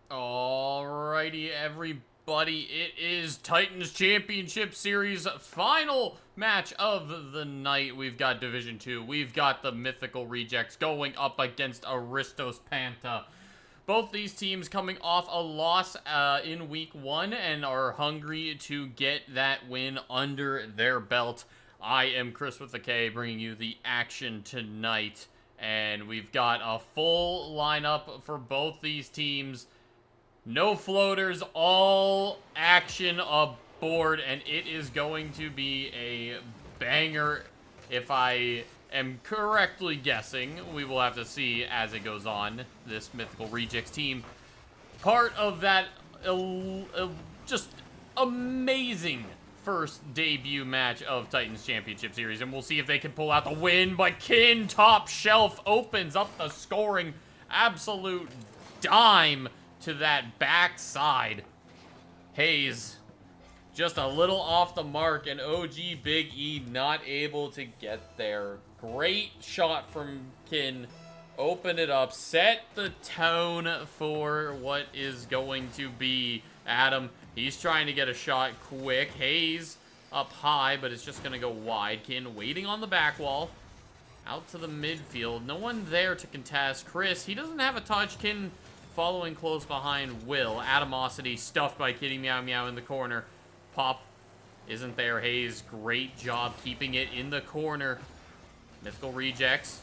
Alrighty, everybody, it is Titans Championship Series final match of the night. We've got Division 2. We've got the Mythical Rejects going up against Aristos Panta. Both these teams coming off a loss in Week 1 and are hungry to get that win under their belt. I am Chris with the K, bringing you the action tonight. And we've got a full lineup for both these teams. No floaters, all action aboard, and it is going to be a banger if I am correctly guessing. We will have to see as it goes on. This Mythical Rejects team, part of that just amazing first debut match of Titans Championship Series, and we'll see if they can pull out the win, but Kin top shelf opens up the scoring. Absolute dime to that backside. Hayes just a little off the mark, and OG Big E not able to get there. Great shot from Kin. Open it up, set the tone for what is going to be Adam. He's trying to get a shot quick. Hayes up high, but it's just going to go wide. Kin waiting on the back wall. Out to the midfield. No one there to contest. Chris, he doesn't have a touch. Kin following close behind Will. Atomosity stuffed by Kitty Meow Meow in the corner. Pop isn't there. Hayes, great job keeping it in the corner. Mythical Rejects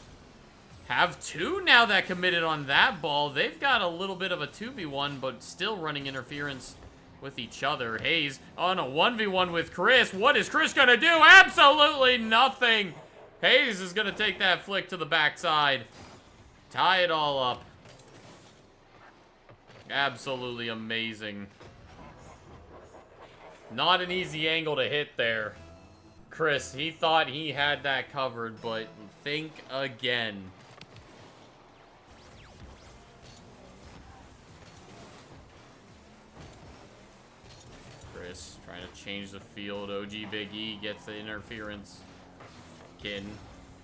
have two now that committed on that ball. They've got a little bit of a 2v1, but still running interference with each other. Hayes on a 1v1 with Chris. What is Chris gonna do? Absolutely nothing. Hayes is gonna take that flick to the backside. Tie it all up. Absolutely amazing. Not an easy angle to hit there. Chris, he thought he had that covered, but think again. Chris trying to change the field. OG Big E gets the interference. Kin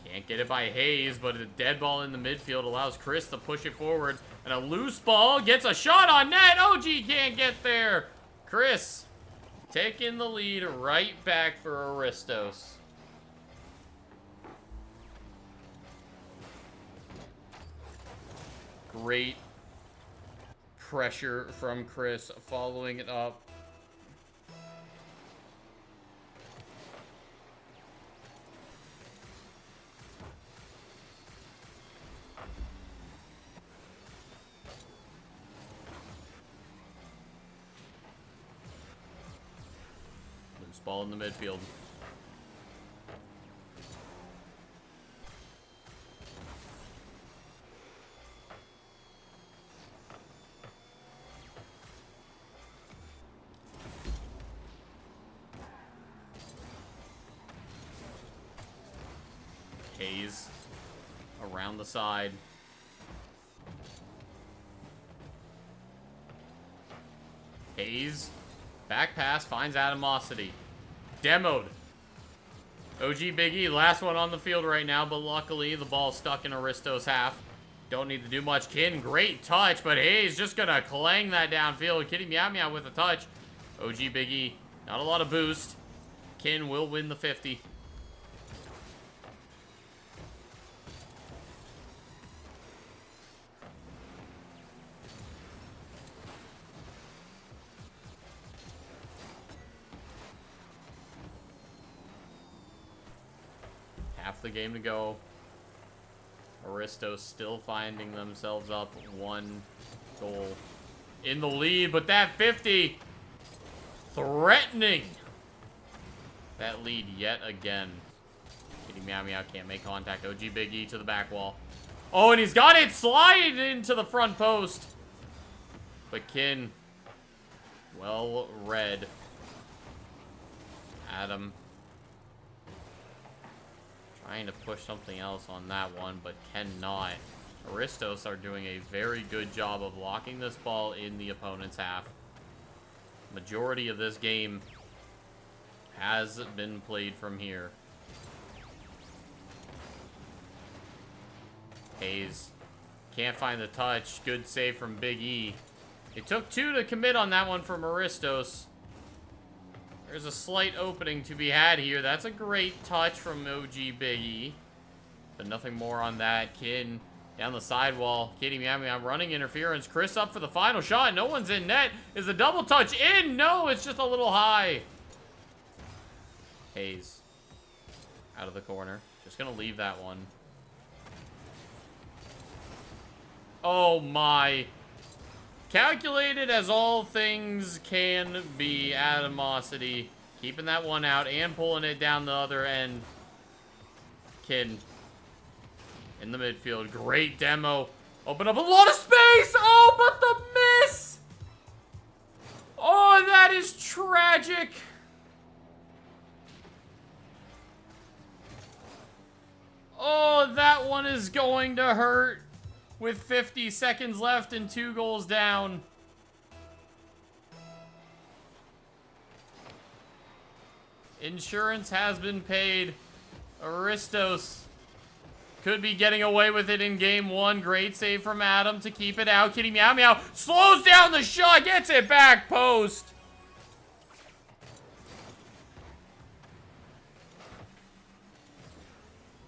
can't get it by Hayes, but a dead ball in the midfield allows Chris to push it forward. And a loose ball gets a shot on net. OG can't get there. Chris taking the lead right back for Aristos. Great pressure from Chris, following it up. Loose ball in the midfield. Hayes around the side. Hayes, back pass, finds Atomosity. Demoed. OG Big E, last one on the field right now, but luckily the ball's stuck in Aristos' half. Don't need to do much. Kin, great touch, but Hayes just gonna clang that downfield. Kitty Meow Meow with a touch. OG Big E, not a lot of boost. Kin will win the 50. Half the game to go. Aristos still finding themselves up one goal in the lead, but that 50 threatening that lead yet again. Kitty Meow Meow can't make contact. OG Big E to the back wall. Oh, and he's got it sliding into the front post. But Kin, well read. Adam trying to push something else on that one, but cannot. Aristos are doing a very good job of locking this ball in the opponent's half. Majority of this game has been played from here. Hayes can't find the touch. Good save from Big E. It took 2 to commit on that one from Aristos. There's a slight opening to be had here. That's a great touch from OG Biggie. But nothing more on that. Kin down the sidewall. Kitty Meow Meow running interference. Chris up for the final shot. No one's in net. Is the double touch in? No, it's just a little high. Hayes. Out of the corner. Just gonna leave that one. Oh my. Calculated as all things can be. Animosity. Keeping that one out and pulling it down the other end. Kid. In the midfield. Great demo. Open up a lot of space. Oh, but the miss. Oh, that is tragic. Oh, that one is going to hurt. With 50 seconds left and 2 goals down. Insurance has been paid. Aristos could be getting away with it in game 1. Great save from Adam to keep it out. Kitty Meow Meow slows down the shot, gets it back post.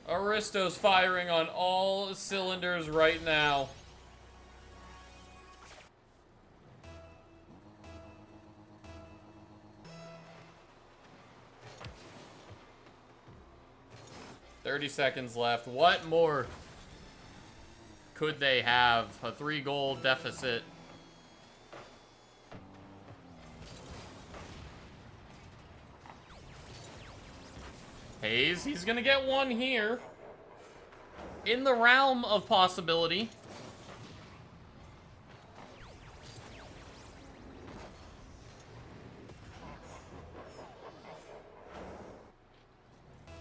Aristos firing on all cylinders right now. $30 seconds left. What more could they have? A 3-goal deficit. Hayes, he's gonna get one here. In the realm of possibility.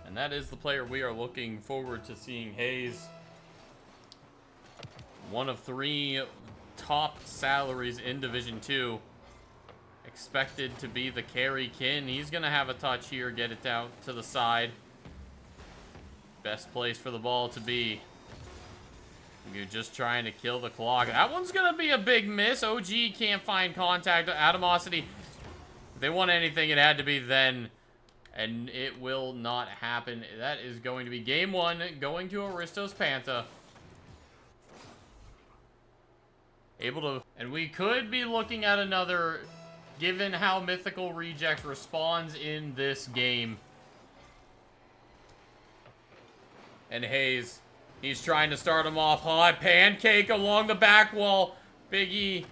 And that is the player we are looking forward to seeing, Hayes. One of 3 top salaries in Division 2. Expected to be the carry kin. He's going to have a touch here, get it down to the side. Best place for the ball to be. You're just trying to kill the clock. That one's going to be a big miss. OG can't find contact. Atomosity, if they want anything, it had to be then. And it will not happen. That is going to be game 1, going to Aristos Panta. Able to... And we could be looking at another... Given how Mythical Rejects responds in this game. And Hayes, he's trying to start him off hot. Pancake along the back wall. Big E,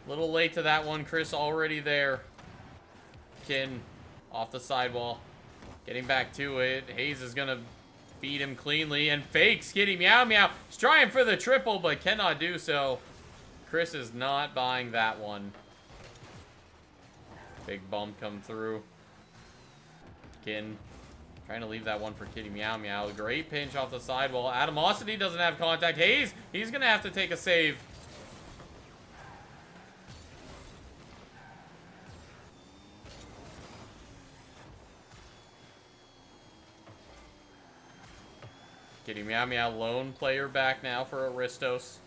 a little late to that one. Chris already there. Kin, off the sidewall. Getting back to it. Hayes is going to feed him cleanly. And fakes Kitty Meow Meow. He's trying for the triple, but cannot do so. Chris is not buying that one. Big bump come through. Kin trying to leave that one for Kitty Meow Meow. Great pinch off the sidewall. Atomosity doesn't have contact. Hayes, he's going to have to take a save. Kitty Meow Meow lone player back now for Aristos.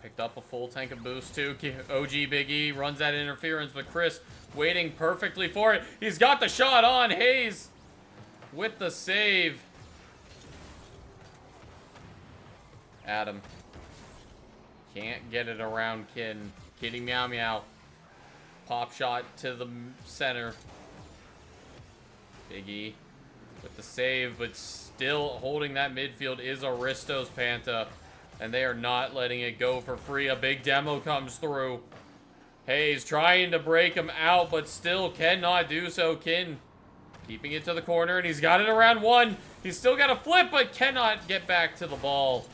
Picked up a full tank of boost too. OG Big E runs that interference, but Chris waiting perfectly for it. He's got the shot on. Hayes with the save. Adam can't get it around Kin. Kitty Meow Meow. Pop shot to the center. Big E with the save, but still holding that midfield is Aristos Panta. And they are not letting it go for free. A big demo comes through. Hayes trying to break him out, but still cannot do so. Kin keeping it to the corner, and he's got it around 1. He's still got a flip, but cannot get back to the ball.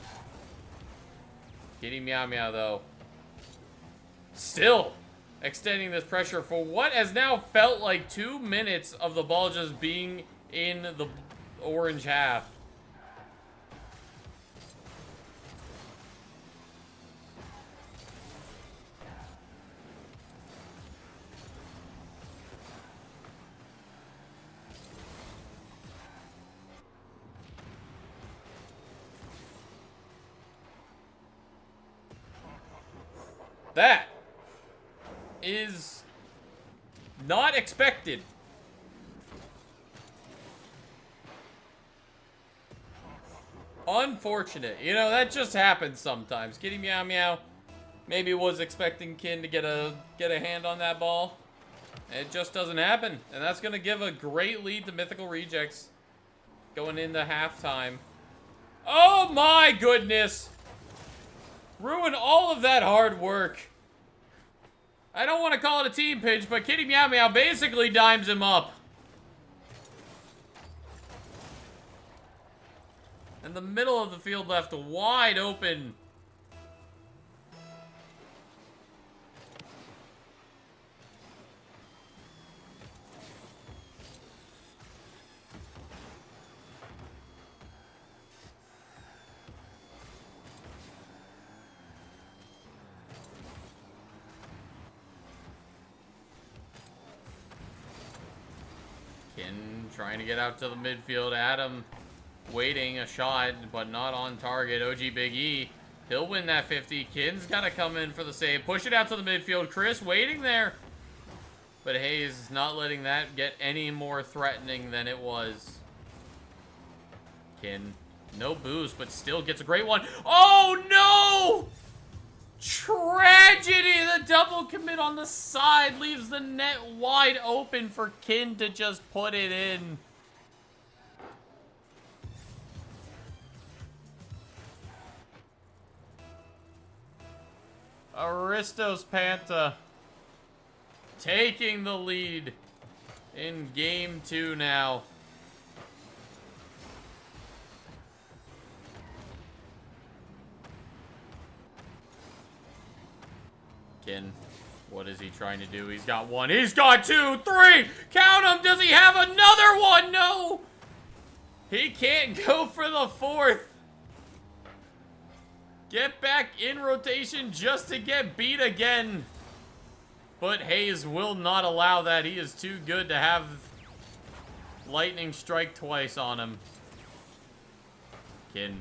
Kitty Meow Meow, though. Still extending this pressure for what has now felt like 2 minutes of the ball just being in the orange half. That is not expected. Unfortunate. You know, that just happens sometimes. Kitty Meow Meow maybe was expecting Kin to get a hand on that ball. It just doesn't happen. And that's going to give a great lead to Mythical Rejects going into halftime. Oh my goodness! Ruin all of that hard work. I don't want to call it a team pinch, but Kitty Meow Meow basically dimes him up. And the middle of the field left wide open. Kin trying to get out to the midfield. Adam waiting a shot, but not on target. OG Big E, he'll win that 50. Kin's got to come in for the save. Push it out to the midfield. Chris waiting there. But Hayes not letting that get any more threatening than it was. Kin, no boost, but still gets a great one. Oh, no! Tragedy! The double commit on the side leaves the net wide open for Kin to just put it in. Aristos Panta taking the lead in game 2 now. Kin, what is he trying to do? He's got one. He's got two, three. Count him. Does he have another one? No. He can't go for the fourth. Get back in rotation just to get beat again. But Hayes will not allow that. He is too good to have lightning strike twice on him. Kin,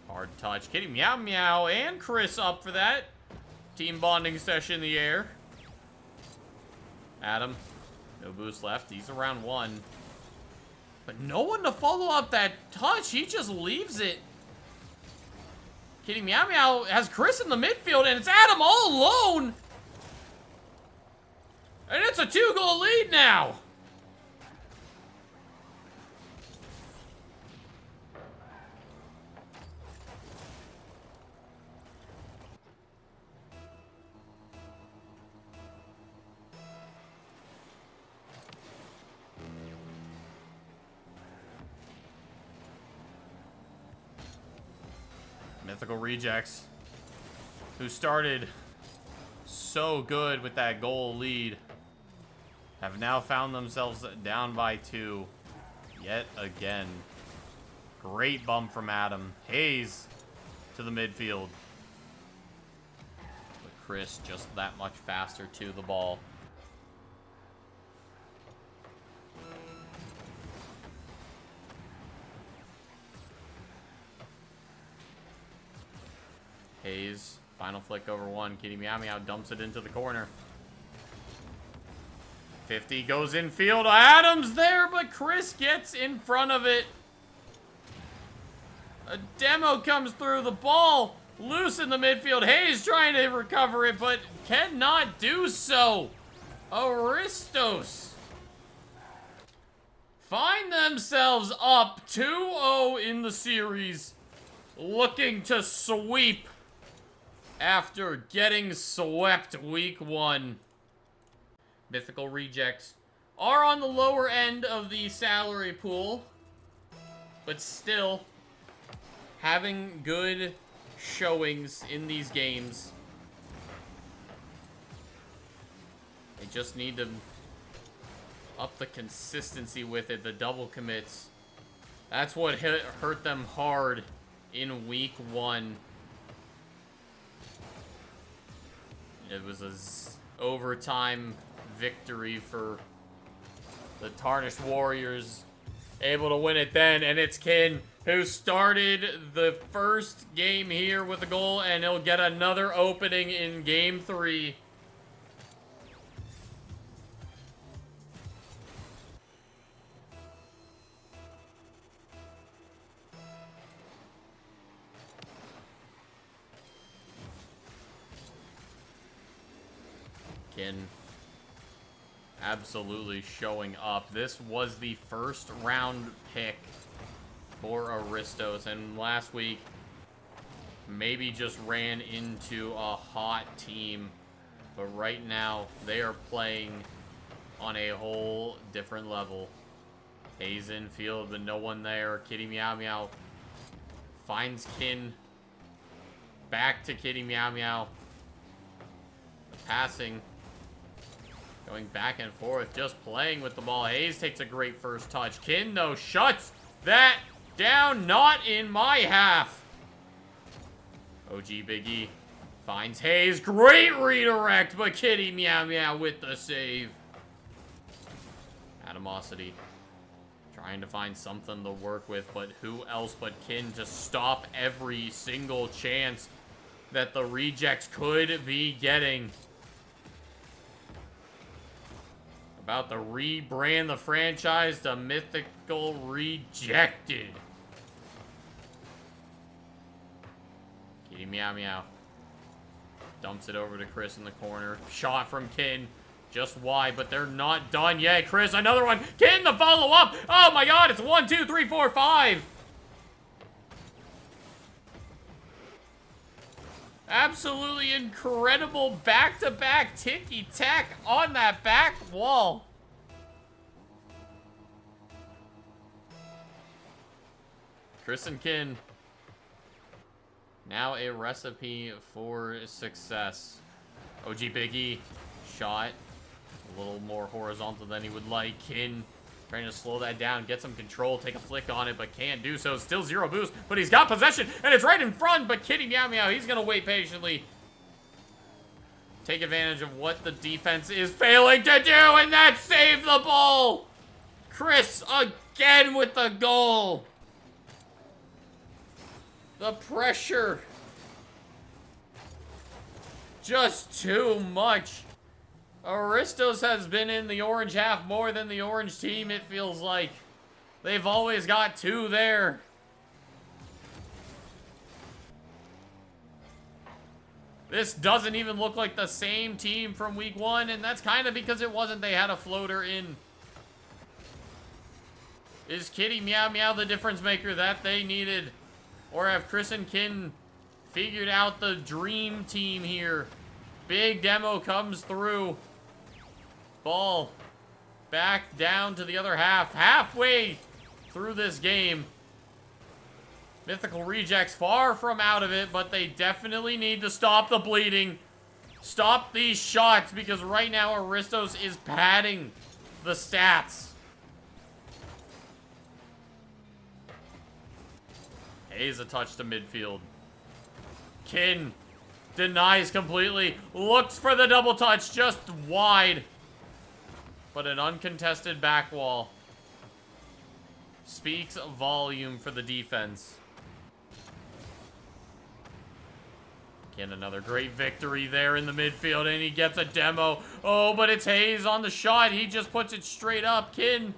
hard touch. Kitty Meow Meow and Chris up for that. Team bonding session in the air. Adam, no boost left. He's around 1. But no one to follow up that touch. He just leaves it. Kitty Meow Meow has Chris in the midfield, and it's Adam all alone. And it's a 2-goal lead now. Mythical Rejects, who started so good with that goal lead, have now found themselves down by 2 yet again. Great bump from Adam. Hayes to the midfield. But Chris just that much faster to the ball. Hayes, final flick over 1. Kitty Meow Meow dumps it into the corner. 50 goes in field. Adams there, but Chris gets in front of it. A demo comes through. The ball loose in the midfield. Hayes trying to recover it, but cannot do so. Aristos find themselves up 2-0 in the series, looking to sweep after getting swept week 1. Mythical Rejects are on the lower end of the salary pool, but still having good showings in these games. They just need to up the consistency with it. The double commits, that's what hurt them hard in week 1. It was an overtime victory for the Tarnished Warriors Able to win it then, and it's Kin who started the first game here with a goal, and he'll get another opening in game 3. Kin absolutely showing up. This was the first round pick for Aristos, and last week maybe just ran into a hot team, but right now they are playing on a whole different level. Hayes in field, but no one there. Kitty Meow Meow finds Kin. Back to Kitty Meow Meow. Passing. Going back and forth, just playing with the ball. Hayes takes a great first touch. Kin, though, shuts that down. Not in my half. OG Big E finds Hayes. Great redirect, but Kitty Meow Meow with the save. Animosity trying to find something to work with, but who else but Kin to stop every single chance that the rejects could be getting. About to rebrand the franchise to Mythical Rejected. Kitty Meow Meow dumps it over to Chris in the corner. Shot from Kin. Just wide, but they're not done yet. Chris, another one. Kin, the follow-up. Oh my god, it's 1, 2, 3, 4, 5. Absolutely incredible back-to-back ticky-tack on that back wall. Chris and Kin. Now a recipe for success. OG Big E. Shot. A little more horizontal than he would like. Kin trying to slow that down, get some control, take a flick on it, but can't do so. Still 0 boost, but he's got possession, and it's right in front, but Kitty Meow Meow, he's going to wait patiently. Take advantage of what the defense is failing to do, and that saved the ball! Chris again with the goal! The pressure. Just too much. Aristos has been in the orange half more than the orange team, it feels like. They've always got 2 there. This doesn't even look like the same team from week 1, and that's kind of because it wasn't. They had a floater in. Is Kitty Meow Meow the difference maker that they needed? Or have Chris and Kin figured out the dream team here? Big demo comes through. Ball back down to the other half. Halfway through this game. Mythical Rejects far from out of it, but they definitely need to stop the bleeding. Stop these shots, because right now Aristos is padding the stats. Hayes a touch to midfield. Kin denies completely. Looks for the double touch, just wide. But an uncontested back wall speaks volume for the defense. Again, another great victory there in the midfield, and he gets a demo. Oh, but it's Hayes on the shot. He just puts it straight up. Kin.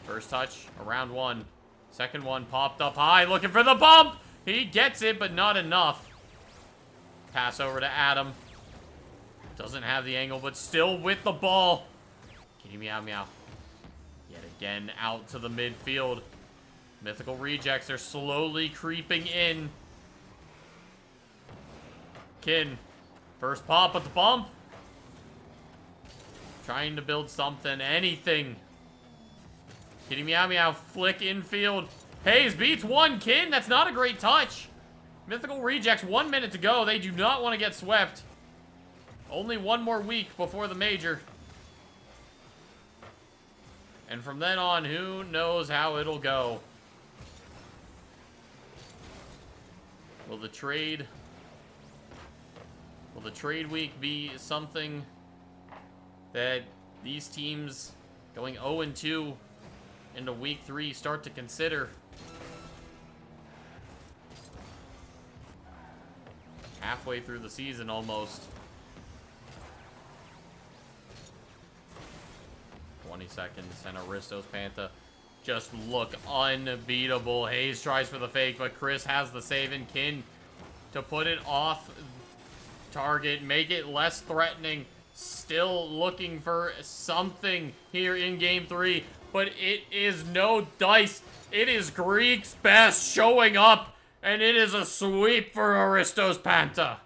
First touch, around 1. Second one popped up high, looking for the bump. He gets it, but not enough. Pass over to Adam. Doesn't have the angle, but still with the ball. Kitty Meow Meow. Yet again, out to the midfield. Mythical Rejects are slowly creeping in. Kin. First pop with the bump. Trying to build something, anything. Kitty Meow Meow flick infield. Hayes beats 1. Kin, that's not a great touch. Mythical Rejects, 1 minute to go. They do not want to get swept. Only 1 more week before the major. And from then on, who knows how it'll go. Will the trade week be something that these teams going 0-2 into week 3 start to consider. Halfway through the season almost. 20 seconds and Aristos Panta just look unbeatable. Hayes tries for the fake, but Chris has the save and Kin to put it off target, make it less threatening. Still looking for something here in game 3, but it is no dice. It is Greek's best showing up, and it is a sweep for Aristos Panta.